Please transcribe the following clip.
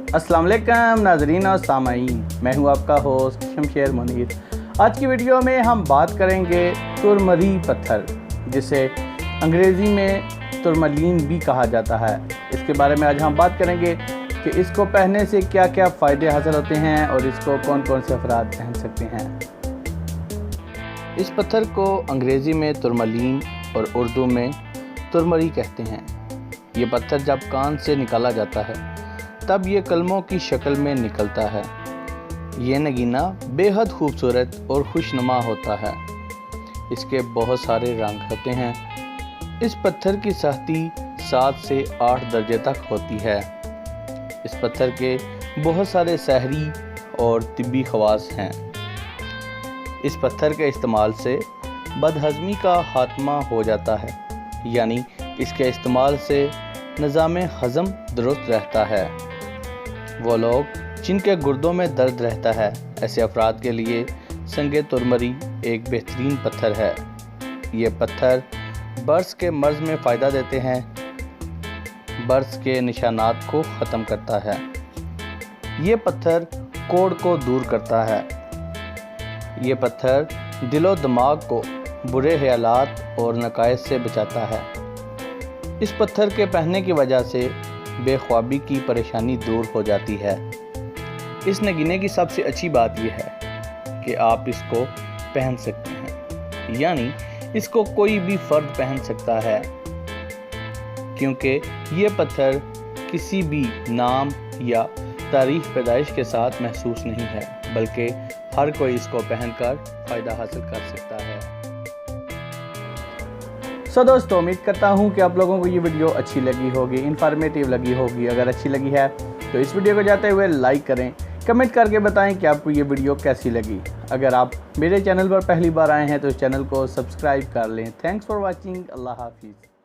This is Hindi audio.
अस्सलाम वालेकुम नाज़रीन और सामाईन, मैं हूं आपका होस्ट शमशेर मुनीर। आज की वीडियो में हम बात करेंगे तुरमरी पत्थर, जिसे अंग्रेज़ी में तुरमलीन भी कहा जाता है। इसके बारे में आज हम बात करेंगे कि इसको पहनने से क्या क्या फ़ायदे हासिल होते हैं और इसको कौन कौन से अफराद पहन सकते हैं। इस पत्थर को अंग्रेज़ी में तुरमलीन और उर्दू में तुरमरी कहते हैं। ये पत्थर जब कान से निकाला जाता है तब ये कलमों की शक्ल में निकलता है। ये नगीना बेहद खूबसूरत और खुशनुमा होता है। इसके बहुत सारे रंग होते हैं। इस पत्थर की सख्ती 7 से 8 दर्जे तक होती है। इस पत्थर के बहुत सारे सहरी और तिब्बी खवास हैं। इस पत्थर के इस्तेमाल से बदहज़मी का खात्मा हो जाता है, यानी इसके इस्तेमाल से निज़ाम हज़म दुरुस्त रहता है। वो लोग जिनके गुर्दों में दर्द रहता है, ऐसे अफराद के लिए संगे तुरमरी एक बेहतरीन पत्थर है। ये पत्थर बर्स के मर्ज़ में फ़ायदा देते हैं। बर्स के निशानात को ख़त्म करता है। ये पत्थर कोढ़ को दूर करता है। ये पत्थर दिलो दिमाग को बुरे ख्यालात और नकायद से बचाता है। इस पत्थर के पहनने की वजह से बेख्वाबी की परेशानी दूर हो जाती है। इस नगीने की सबसे अच्छी बात यह है कि आप इसको पहन सकते हैं, यानी इसको कोई भी फ़र्द पहन सकता है, क्योंकि ये पत्थर किसी भी नाम या तारीख़ पैदाइश के साथ महसूस नहीं है, बल्कि हर कोई इसको पहनकर फ़ायदा हासिल कर सकता है। दोस्तों, उम्मीद करता हूं कि आप लोगों को ये वीडियो अच्छी लगी होगी, इन्फॉर्मेटिव लगी होगी। अगर अच्छी लगी है तो इस वीडियो को जाते हुए लाइक करें, कमेंट करके बताएं कि आपको ये वीडियो कैसी लगी। अगर आप मेरे चैनल पर पहली बार आए हैं तो इस चैनल को सब्सक्राइब कर लें। Thanks for watching. अल्लाह हाफिज़।